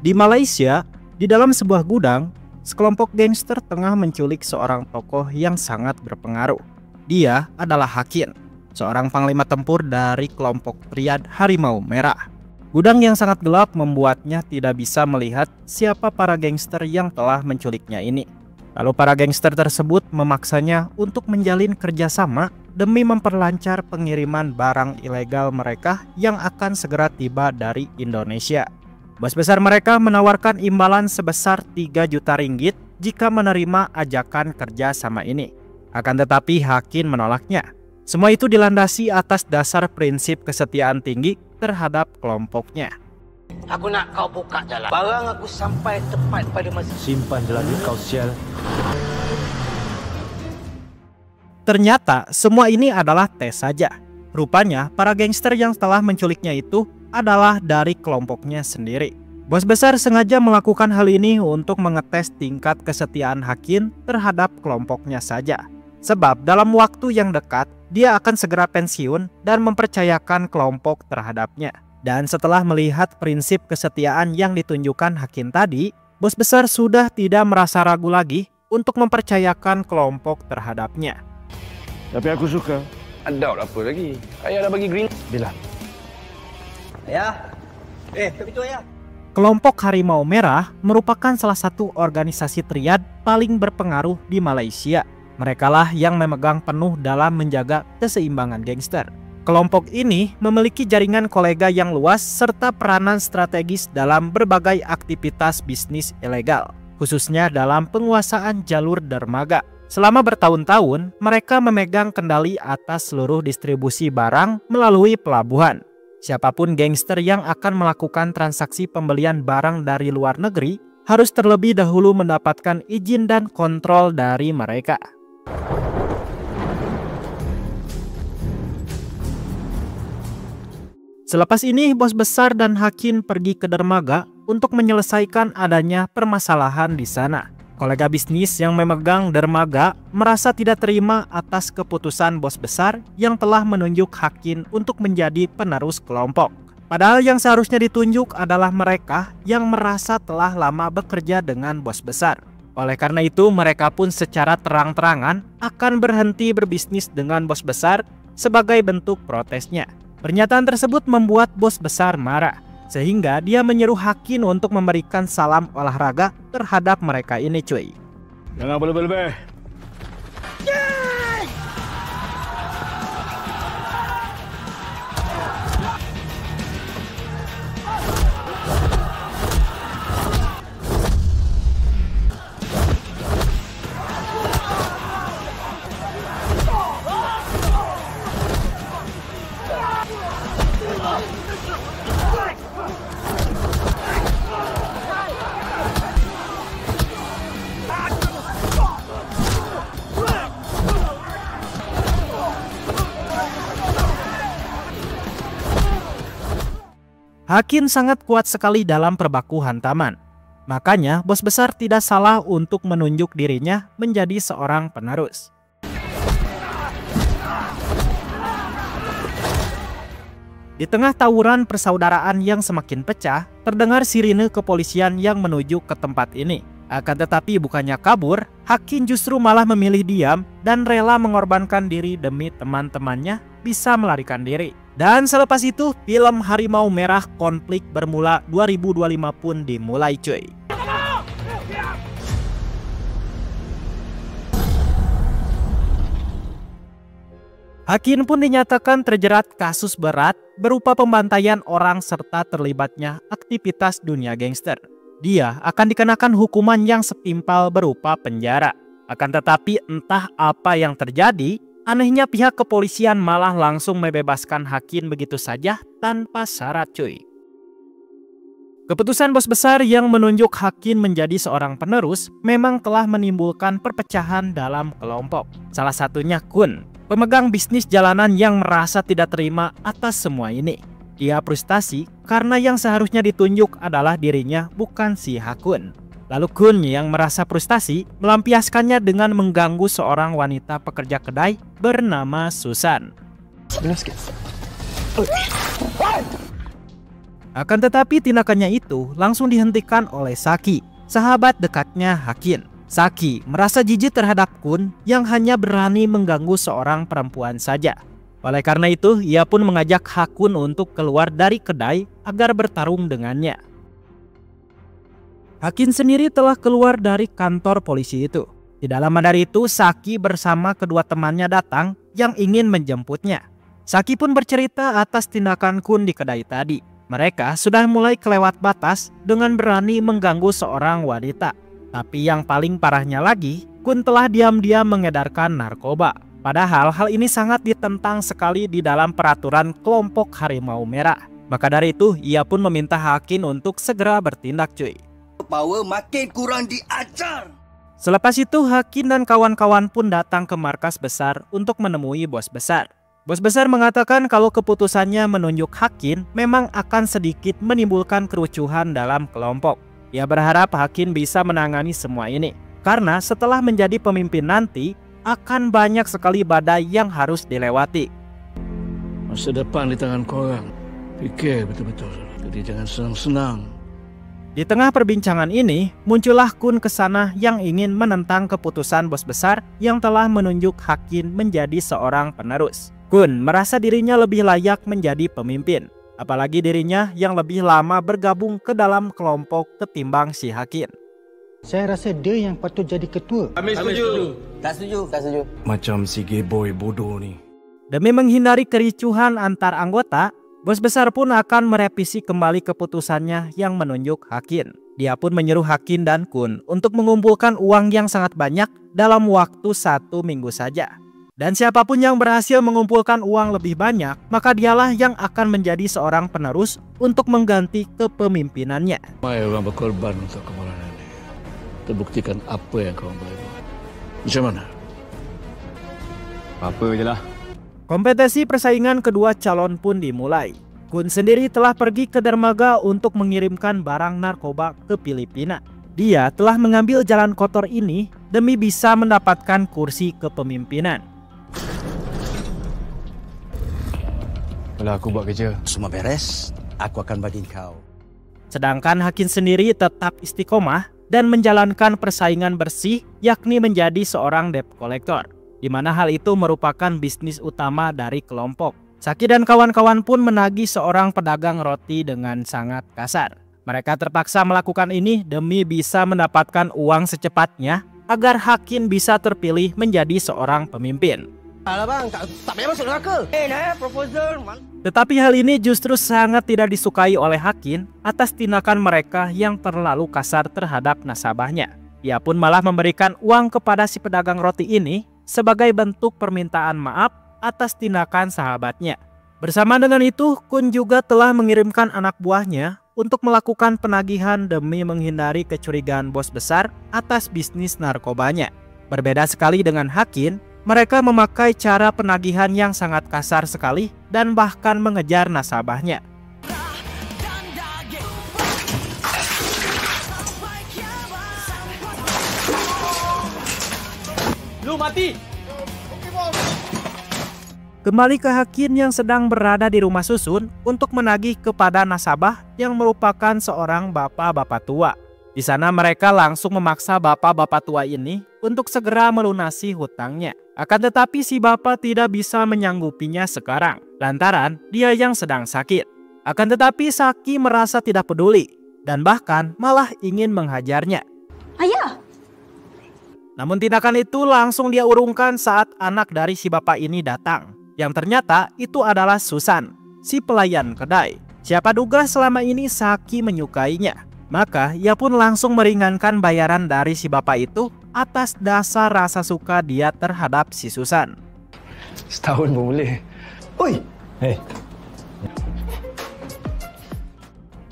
Di Malaysia, di dalam sebuah gudang, sekelompok gangster tengah menculik seorang tokoh yang sangat berpengaruh. Dia adalah Hakin, seorang panglima tempur dari kelompok Triad Harimau Merah. Gudang yang sangat gelap membuatnya tidak bisa melihat siapa para gangster yang telah menculiknya ini. Lalu para gangster tersebut memaksanya untuk menjalin kerjasama demi memperlancar pengiriman barang ilegal mereka yang akan segera tiba dari Indonesia. Bos besar mereka menawarkan imbalan sebesar 3 juta ringgit jika menerima ajakan kerja sama ini. Akan tetapi Hakin menolaknya. Semua itu dilandasi atas dasar prinsip kesetiaan tinggi terhadap kelompoknya. Aku nak kau buka jalan. Barang aku sampai tepat pada masa. Simpan je lagi kau sial. Ternyata semua ini adalah tes saja. Rupanya para gangster yang telah menculiknya itu adalah dari kelompoknya sendiri. Bos besar sengaja melakukan hal ini untuk mengetes tingkat kesetiaan Hakin terhadap kelompoknya saja. Sebab dalam waktu yang dekat, dia akan segera pensiun dan mempercayakan kelompok terhadapnya. Dan setelah melihat prinsip kesetiaan yang ditunjukkan Hakin tadi, bos besar sudah tidak merasa ragu lagi untuk mempercayakan kelompok terhadapnya. Tapi aku suka. Ada apa lagi? Ayah dah bagi green. Bila? Ayah. Tapi tu ayah. Kelompok Harimau Merah merupakan salah satu organisasi triad paling berpengaruh di Malaysia. Merekalah yang memegang penuh dalam menjaga keseimbangan gangster. Kelompok ini memiliki jaringan kolega yang luas serta peranan strategis dalam berbagai aktivitas bisnis ilegal, khususnya dalam penguasaan jalur dermaga. Selama bertahun-tahun, mereka memegang kendali atas seluruh distribusi barang melalui pelabuhan. Siapapun gangster yang akan melakukan transaksi pembelian barang dari luar negeri harus terlebih dahulu mendapatkan izin dan kontrol dari mereka. Selepas ini, bos besar dan Hakin pergi ke dermaga untuk menyelesaikan adanya permasalahan di sana. Kolega bisnis yang memegang dermaga merasa tidak terima atas keputusan bos besar yang telah menunjuk Hakin untuk menjadi penerus kelompok. Padahal yang seharusnya ditunjuk adalah mereka yang merasa telah lama bekerja dengan bos besar. Oleh karena itu, mereka pun secara terang-terangan akan berhenti berbisnis dengan bos besar sebagai bentuk protesnya. Pernyataan tersebut membuat bos besar marah, sehingga dia menyeru Hakin untuk memberikan salam olahraga terhadap mereka ini, cuy. Jangan berlebih-lebih. Hakin sangat kuat sekali dalam perbaku hantaman. Makanya bos besar tidak salah untuk menunjuk dirinya menjadi seorang penerus. Di tengah tawuran persaudaraan yang semakin pecah, terdengar sirine kepolisian yang menuju ke tempat ini. Akan tetapi bukannya kabur, Hakin justru malah memilih diam dan rela mengorbankan diri demi teman-temannya bisa melarikan diri. Dan selepas itu, film Harimau Merah Konflik Bermula 2025 pun dimulai, cuy. Hakin pun dinyatakan terjerat kasus berat berupa pembantaian orang serta terlibatnya aktivitas dunia gangster. Dia akan dikenakan hukuman yang setimpal berupa penjara. Akan tetapi entah apa yang terjadi, anehnya pihak kepolisian malah langsung membebaskan Hakin begitu saja tanpa syarat, cuy. Keputusan bos besar yang menunjuk Hakin menjadi seorang penerus memang telah menimbulkan perpecahan dalam kelompok. Salah satunya Kun, pemegang bisnis jalanan yang merasa tidak terima atas semua ini. Dia frustasi karena yang seharusnya ditunjuk adalah dirinya, bukan si Hakun. Lalu Kun yang merasa frustasi melampiaskannya dengan mengganggu seorang wanita pekerja kedai bernama Susan. Akan tetapi tindakannya itu langsung dihentikan oleh Saki, sahabat dekatnya Hakin. Saki merasa jijik terhadap Kun yang hanya berani mengganggu seorang perempuan saja. Oleh karena itu, ia pun mengajak Hakun untuk keluar dari kedai agar bertarung dengannya. Hakin sendiri telah keluar dari kantor polisi itu. Tidak lama dari itu, Saki bersama kedua temannya datang yang ingin menjemputnya. Saki pun bercerita atas tindakan Kun di kedai tadi. Mereka sudah mulai kelewat batas dengan berani mengganggu seorang wanita. Tapi yang paling parahnya lagi, Kun telah diam-diam mengedarkan narkoba. Padahal hal ini sangat ditentang sekali di dalam peraturan kelompok Harimau Merah. Maka dari itu, ia pun meminta Hakin untuk segera bertindak cuy. Power makin kurang diajar. Selepas itu, Hakin dan kawan-kawan pun datang ke markas besar untuk menemui bos besar. Bos besar mengatakan kalau keputusannya menunjuk Hakin memang akan sedikit menimbulkan kerucuhan dalam kelompok. Ia berharap Hakin bisa menangani semua ini. Karena setelah menjadi pemimpin nanti, akan banyak sekali badai yang harus dilewati. Masa depan di tangan korang. Fikir betul-betul. Jadi jangan senang-senang. Di tengah perbincangan ini, muncullah Kun ke sana yang ingin menentang keputusan bos besar yang telah menunjuk Hakin menjadi seorang penerus. Kun merasa dirinya lebih layak menjadi pemimpin, apalagi dirinya yang lebih lama bergabung ke dalam kelompok ketimbang si Hakin. Saya rasa dia yang patut jadi ketua. Kami setuju. Tak setuju. Tak setuju. Macam si gay boy bodoh ni. Demi menghindari kericuhan antar anggota, bos besar pun akan merevisi kembali keputusannya yang menunjuk Hakin. Dia pun menyuruh Hakin dan Kun untuk mengumpulkan uang yang sangat banyak dalam waktu 1 minggu saja. Dan siapapun yang berhasil mengumpulkan uang lebih banyak, maka dialah yang akan menjadi seorang penerus untuk mengganti kepemimpinannya. Ramai orang berkorban untuk kemenangan ini. Terbuktikan apa yang kau boleh buat. Macam mana? Apa je lah. Kompetisi persaingan kedua calon pun dimulai. Kun sendiri telah pergi ke dermaga untuk mengirimkan barang narkoba ke Filipina. Dia telah mengambil jalan kotor ini demi bisa mendapatkan kursi kepemimpinan. Kalau aku buat kerja. Semua beres, aku akan bagi kau. Sedangkan Hakin sendiri tetap istiqomah dan menjalankan persaingan bersih, yakni menjadi seorang debt collector, di mana hal itu merupakan bisnis utama dari kelompok. Saki dan kawan-kawan pun menagih seorang pedagang roti dengan sangat kasar. Mereka terpaksa melakukan ini demi bisa mendapatkan uang secepatnya agar Hakin bisa terpilih menjadi seorang pemimpin. Alah bang, tak payah masuk neraka. Proposal. Tetapi hal ini justru sangat tidak disukai oleh Hakin atas tindakan mereka yang terlalu kasar terhadap nasabahnya. Ia pun malah memberikan uang kepada si pedagang roti ini sebagai bentuk permintaan maaf atas tindakan sahabatnya. Bersama dengan itu, Kun juga telah mengirimkan anak buahnya untuk melakukan penagihan demi menghindari kecurigaan bos besar atas bisnis narkobanya. Berbeda sekali dengan Hakin, mereka memakai cara penagihan yang sangat kasar sekali dan bahkan mengejar nasabahnya. Lu mati. Kembali ke Hakin yang sedang berada di rumah susun untuk menagih kepada nasabah yang merupakan seorang bapak-bapak tua. Di sana mereka langsung memaksa bapak-bapak tua ini untuk segera melunasi hutangnya. Akan tetapi si bapak tidak bisa menyanggupinya sekarang, lantaran dia yang sedang sakit. Akan tetapi Saki merasa tidak peduli dan bahkan malah ingin menghajarnya. Ayah! Namun tindakan itu langsung dia urungkan saat anak dari si bapak ini datang. Yang ternyata itu adalah Susan, si pelayan kedai. Siapa duga selama ini Saki menyukainya. Maka ia pun langsung meringankan bayaran dari si bapak itu atas dasar rasa suka dia terhadap si Susan. Setahun pun boleh. Oi! Hei.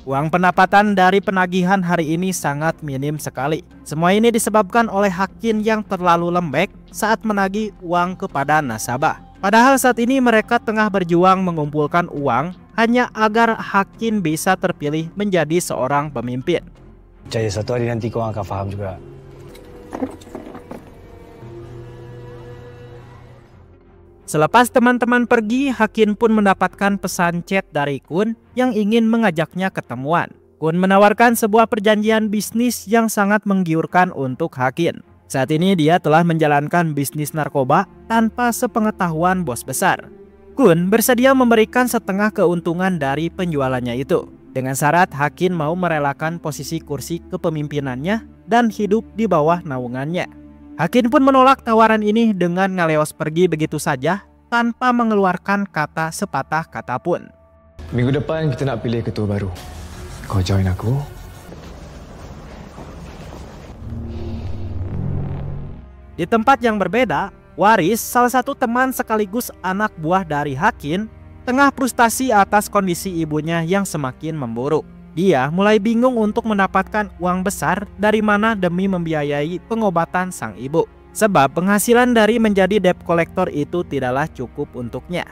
Uang pendapatan dari penagihan hari ini sangat minim sekali. Semua ini disebabkan oleh Hakin yang terlalu lembek saat menagih uang kepada nasabah. Padahal saat ini mereka tengah berjuang mengumpulkan uang hanya agar Hakin bisa terpilih menjadi seorang pemimpin. Percaya satu hari nanti kau akan faham juga. Selepas teman-teman pergi, Hakin pun mendapatkan pesan chat dari Kun yang ingin mengajaknya ketemuan. Kun menawarkan sebuah perjanjian bisnis yang sangat menggiurkan untuk Hakin. Saat ini dia telah menjalankan bisnis narkoba tanpa sepengetahuan bos besar. Kun bersedia memberikan setengah keuntungan dari penjualannya itu, dengan syarat Hakin mau merelakan posisi kursi kepemimpinannya dan hidup di bawah naungannya. Hakin pun menolak tawaran ini dengan ngeleos pergi begitu saja tanpa mengeluarkan kata sepatah kata pun. Minggu depan kita nak pilih ketua baru. Kau join aku? Di tempat yang berbeda, Waris, salah satu teman sekaligus anak buah dari Hakin, tengah frustasi atas kondisi ibunya yang semakin memburuk. Dia mulai bingung untuk mendapatkan uang besar dari mana demi membiayai pengobatan sang ibu. Sebab penghasilan dari menjadi debt collector itu tidaklah cukup untuknya.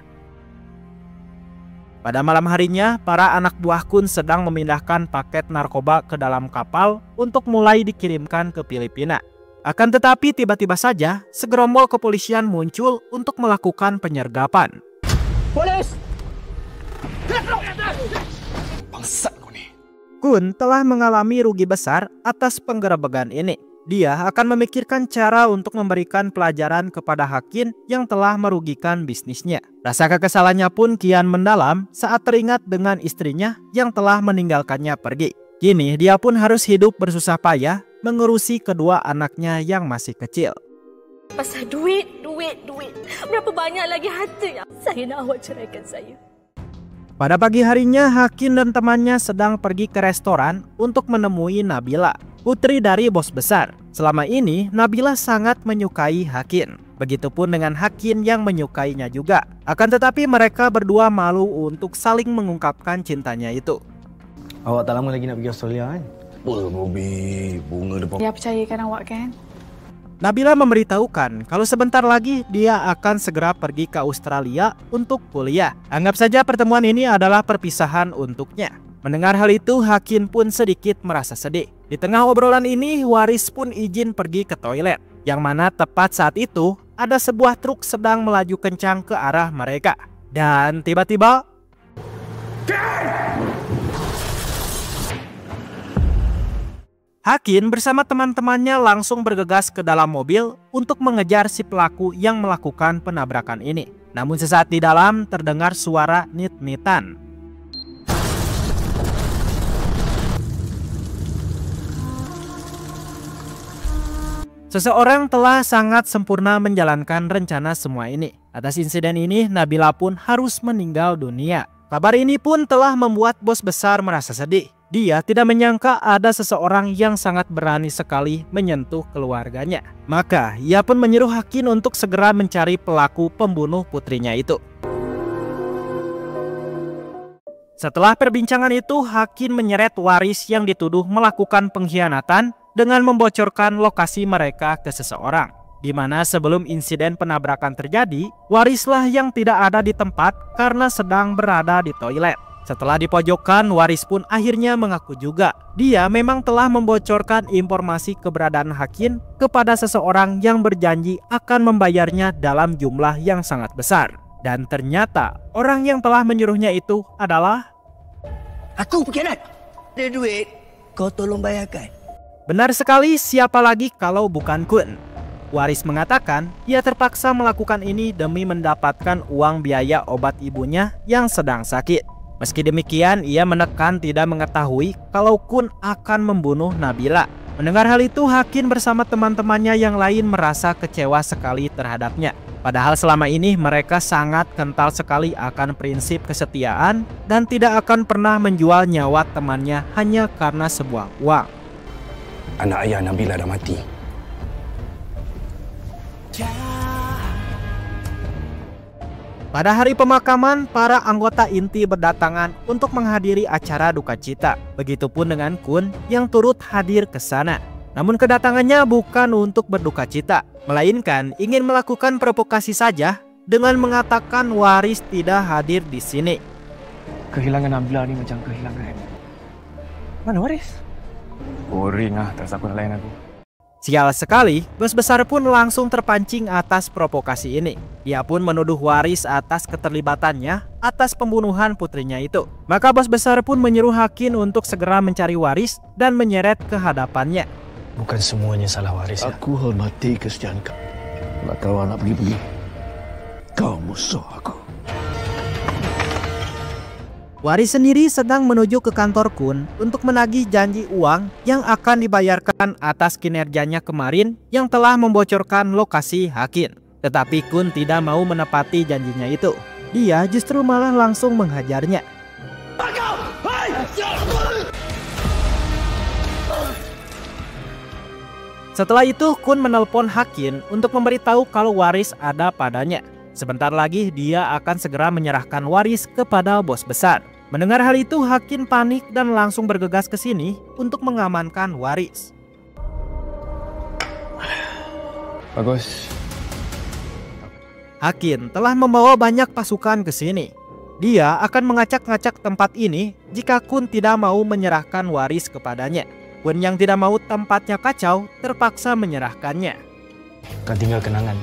Pada malam harinya, para anak buah Kun sedang memindahkan paket narkoba ke dalam kapal untuk mulai dikirimkan ke Filipina. Akan tetapi tiba-tiba saja, segerombol kepolisian muncul untuk melakukan penyergapan. Polis! Bangsat kau ni. Kun telah mengalami rugi besar atas penggerebekan ini. Dia akan memikirkan cara untuk memberikan pelajaran kepada Hakin yang telah merugikan bisnisnya. Rasa kekesalannya pun kian mendalam saat teringat dengan istrinya yang telah meninggalkannya pergi. Kini dia pun harus hidup bersusah payah mengurusi kedua anaknya yang masih kecil. Pasal duit. Berapa banyak lagi harta yang saya nak awak ceraikan saya. Pada pagi harinya, Hakin dan temannya sedang pergi ke restoran untuk menemui Nabila, putri dari bos besar. Selama ini, Nabila sangat menyukai Hakin. Begitupun dengan Hakin yang menyukainya juga. Akan tetapi mereka berdua malu untuk saling mengungkapkan cintanya itu. Awak tak lama lagi nak pergi Australia kan? Boleh, Bobby. Bunga depan. Dia percayakan awak kan? Nabila memberitahukan kalau sebentar lagi dia akan segera pergi ke Australia untuk kuliah. Anggap saja pertemuan ini adalah perpisahan untuknya. Mendengar hal itu, Hakin pun sedikit merasa sedih. Di tengah obrolan ini, Waris pun izin pergi ke toilet. Yang mana tepat saat itu, ada sebuah truk sedang melaju kencang ke arah mereka. Dan tiba-tiba... Hakin bersama teman-temannya langsung bergegas ke dalam mobil untuk mengejar si pelaku yang melakukan penabrakan ini. Namun sesaat di dalam terdengar suara nit-nitan. Seseorang telah sangat sempurna menjalankan rencana semua ini. Atas insiden ini, Nabila pun harus meninggal dunia. Kabar ini pun telah membuat bos besar merasa sedih. Dia tidak menyangka ada seseorang yang sangat berani sekali menyentuh keluarganya. Maka ia pun menyuruh Hakin untuk segera mencari pelaku pembunuh putrinya itu. Setelah perbincangan itu, Hakin menyeret Waris yang dituduh melakukan pengkhianatan dengan membocorkan lokasi mereka ke seseorang. Di mana sebelum insiden penabrakan terjadi, Warislah yang tidak ada di tempat karena sedang berada di toilet. Setelah dipojokkan, Waris pun akhirnya mengaku juga. Dia memang telah membocorkan informasi keberadaan Hakin kepada seseorang yang berjanji akan membayarnya dalam jumlah yang sangat besar. Dan ternyata orang yang telah menyuruhnya itu adalah... Aku pengkhianat. Ada duit, kau tolong bayarkan. Benar sekali, siapa lagi kalau bukan Kun. Waris mengatakan ia terpaksa melakukan ini demi mendapatkan uang biaya obat ibunya yang sedang sakit. Meski demikian, ia menekan tidak mengetahui kalau Kun akan membunuh Nabila. Mendengar hal itu, Hakin bersama teman-temannya yang lain merasa kecewa sekali terhadapnya. Padahal selama ini mereka sangat kental sekali akan prinsip kesetiaan dan tidak akan pernah menjual nyawa temannya hanya karena sebuah uang. Anak ayah Nabila dah mati. Pada hari pemakaman, para anggota inti berdatangan untuk menghadiri acara duka cita. Begitupun dengan Kun yang turut hadir ke sana. Namun kedatangannya bukan untuk berduka cita, melainkan ingin melakukan provokasi saja dengan mengatakan Waris tidak hadir di sini. Kehilangan Nabila ni macam kehilangan. Mana Waris? Boring ah, tak siapa nak layan aku. Sial sekali, bos besar pun langsung terpancing atas provokasi ini. Dia pun menuduh Waris atas keterlibatannya atas pembunuhan putrinya itu. Maka bos besar pun menyuruh Hakin untuk segera mencari Waris dan menyeret ke hadapannya. Bukan semuanya salah Waris. Aku hormati kesetiaan kau. Kalau kau nak pergi-pergi, kau musuh aku. Waris sendiri sedang menuju ke kantor Kun untuk menagih janji uang yang akan dibayarkan atas kinerjanya kemarin yang telah membocorkan lokasi Hakin. Tetapi Kun tidak mau menepati janjinya itu. Dia justru malah langsung menghajarnya. Setelah itu Kun menelpon Hakin untuk memberitahu kalau Waris ada padanya. Sebentar lagi dia akan segera menyerahkan Waris kepada bos besar. Mendengar hal itu, Hakin panik dan langsung bergegas ke sini untuk mengamankan Waris. Bagus. Hakin telah membawa banyak pasukan ke sini. Dia akan mengacak-ngacak tempat ini jika Kun tidak mau menyerahkan Waris kepadanya. Kun yang tidak mau tempatnya kacau terpaksa menyerahkannya. Kan tinggal kenangan.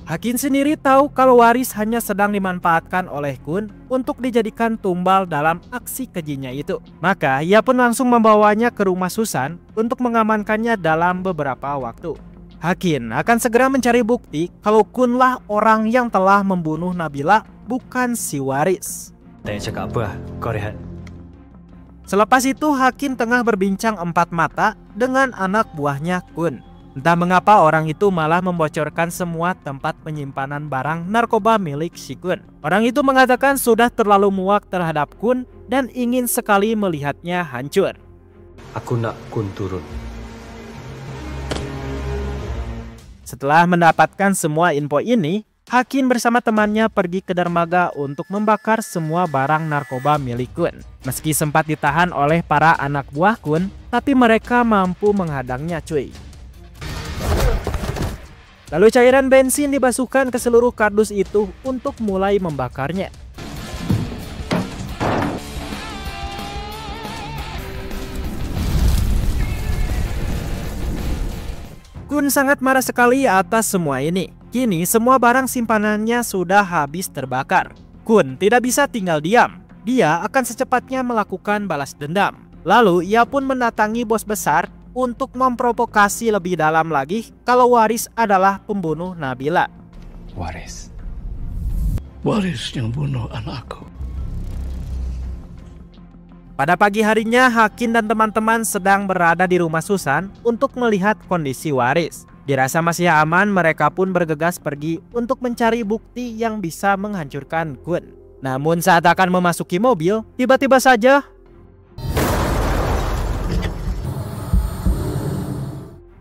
Hakin sendiri tahu kalau Waris hanya sedang dimanfaatkan oleh Kun untuk dijadikan tumbal dalam aksi kejinya itu. Maka ia pun langsung membawanya ke rumah Susan untuk mengamankannya dalam beberapa waktu. Hakin akan segera mencari bukti kalau Kunlah orang yang telah membunuh Nabila, bukan si Waris. Tak cakap apa, kau rehat. Selepas itu Hakin tengah berbincang empat mata dengan anak buahnya Kun. Entah mengapa orang itu malah membocorkan semua tempat penyimpanan barang narkoba milik si Kun. Orang itu mengatakan sudah terlalu muak terhadap Kun dan ingin sekali melihatnya hancur. Aku nak Kun turun. Setelah mendapatkan semua info ini, Hakin bersama temannya pergi ke dermaga untuk membakar semua barang narkoba milik Kun. Meski sempat ditahan oleh para anak buah Kun, tapi mereka mampu menghadangnya cuy. Lalu cairan bensin dibasuhkan ke seluruh kardus itu untuk mulai membakarnya. Kun sangat marah sekali atas semua ini. Kini semua barang simpanannya sudah habis terbakar. Kun tidak bisa tinggal diam. Dia akan secepatnya melakukan balas dendam. Lalu ia pun mendatangi bos besar untuk memprovokasi lebih dalam lagi kalau Waris adalah pembunuh Nabila. Waris. Waris yang bunuh anakku. Pada pagi harinya, Hakin dan teman-teman sedang berada di rumah Susan untuk melihat kondisi Waris. Dirasa masih aman, mereka pun bergegas pergi untuk mencari bukti yang bisa menghancurkan Kun. Namun saat akan memasuki mobil, tiba-tiba saja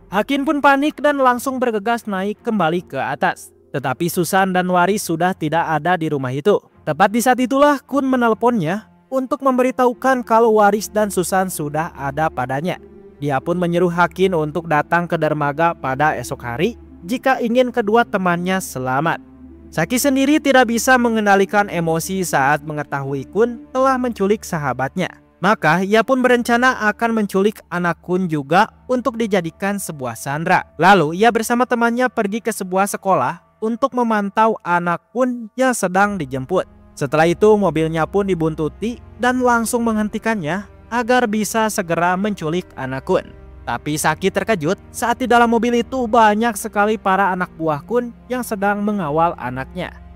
Hakin pun panik dan langsung bergegas naik kembali ke atas. Tetapi Susan dan Waris sudah tidak ada di rumah itu. Tepat di saat itulah Kun menelponnya untuk memberitahukan kalau Waris dan Susan sudah ada padanya. Dia pun menyuruh Hakin untuk datang ke dermaga pada esok hari jika ingin kedua temannya selamat. Saki sendiri tidak bisa mengendalikan emosi saat mengetahui Kun telah menculik sahabatnya. Maka ia pun berencana akan menculik anak Kun juga untuk dijadikan sebuah sandera. Lalu ia bersama temannya pergi ke sebuah sekolah untuk memantau anak Kun yang sedang dijemput. Setelah itu mobilnya pun dibuntuti dan langsung menghentikannya agar bisa segera menculik anak Kun. Tapi Saki terkejut saat di dalam mobil itu banyak sekali para anak buah Kun yang sedang mengawal anaknya.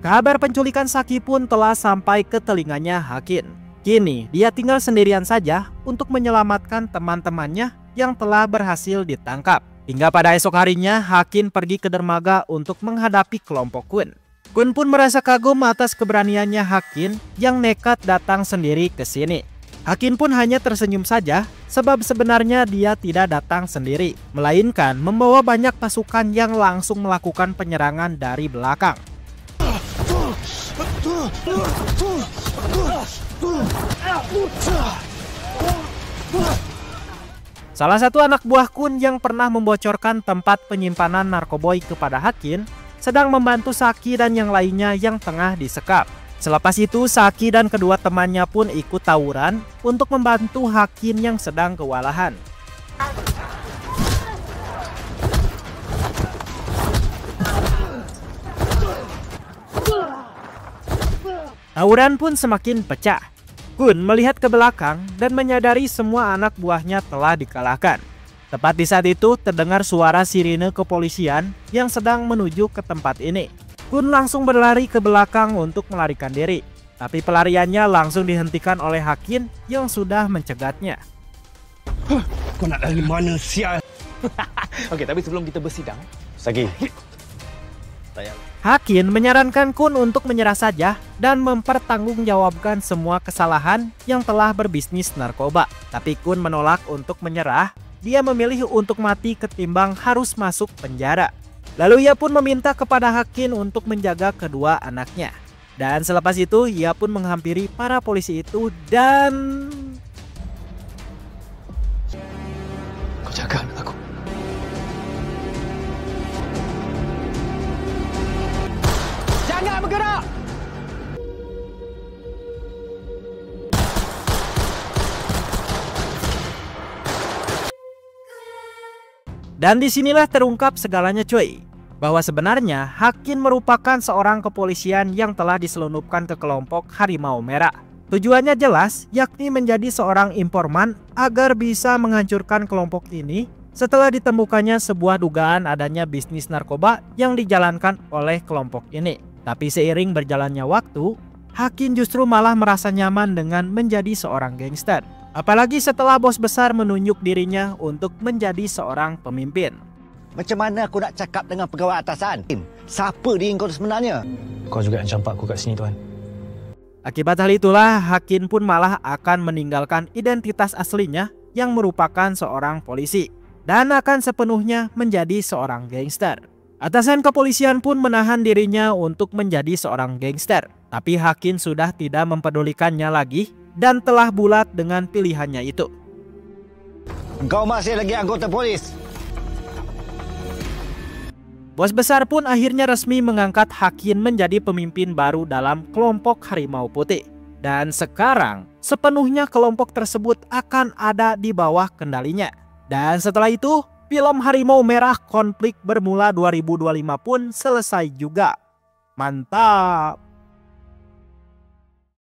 Kabar penculikan Saki pun telah sampai ke telinganya Hakin. Kini dia tinggal sendirian saja untuk menyelamatkan teman-temannya yang telah berhasil ditangkap. Hingga pada esok harinya Hakin pergi ke dermaga untuk menghadapi kelompok Kun. Kun pun merasa kagum atas keberaniannya Hakin yang nekat datang sendiri ke sini. Hakin pun hanya tersenyum saja sebab sebenarnya dia tidak datang sendiri, melainkan membawa banyak pasukan yang langsung melakukan penyerangan dari belakang. Salah satu anak buah Kun yang pernah membocorkan tempat penyimpanan narkoboy kepada Hakin sedang membantu Saki dan yang lainnya yang tengah disekap. Selepas itu Saki dan kedua temannya pun ikut tawuran untuk membantu Hakin yang sedang kewalahan. Tawuran pun semakin pecah. Kun melihat ke belakang dan menyadari semua anak buahnya telah dikalahkan. Tepat di saat itu terdengar suara sirine kepolisian yang sedang menuju ke tempat ini. Kun langsung berlari ke belakang untuk melarikan diri. Tapi pelariannya langsung dihentikan oleh Hakin yang sudah mencegatnya. Kau nak lari mana, sial? Okey, tapi sebelum kita bersidang, Sagi. Hakin menyarankan Kun untuk menyerah saja dan mempertanggungjawabkan semua kesalahan yang telah berbisnis narkoba. Tapi Kun menolak untuk menyerah. Dia memilih untuk mati ketimbang harus masuk penjara. Lalu ia pun meminta kepada Hakin untuk menjaga kedua anaknya. Dan selepas itu ia pun menghampiri para polisi itu dan... Kau jaga anak aku. Jangan bergerak! Dan disinilah terungkap segalanya cuy. Bahwa sebenarnya Hakin merupakan seorang kepolisian yang telah diselundupkan ke kelompok Harimau Merah. Tujuannya jelas, yakni menjadi seorang informan agar bisa menghancurkan kelompok ini setelah ditemukannya sebuah dugaan adanya bisnis narkoba yang dijalankan oleh kelompok ini. Tapi seiring berjalannya waktu, Hakin justru malah merasa nyaman dengan menjadi seorang gangster. Apalagi setelah bos besar menunjuk dirinya untuk menjadi seorang pemimpin. Macam mana aku nak cakap dengan pegawai atasan? Siapa dia kau sebenarnya? Kau juga yang campak aku kat sini, Tuan. Akibat hal itulah, Hakin pun malah akan meninggalkan identitas aslinya yang merupakan seorang polisi dan akan sepenuhnya menjadi seorang gangster. Atasan kepolisian pun menahan dirinya untuk menjadi seorang gangster, tapi Hakin sudah tidak mempedulikannya lagi dan telah bulat dengan pilihannya itu. Engkau masih lagi anggota polis. Bos besar pun akhirnya resmi mengangkat Hakin menjadi pemimpin baru dalam kelompok Harimau Putih. Dan sekarang sepenuhnya kelompok tersebut akan ada di bawah kendalinya. Dan setelah itu, film Harimau Merah Konflik Bermula 2025 pun selesai juga. Mantap!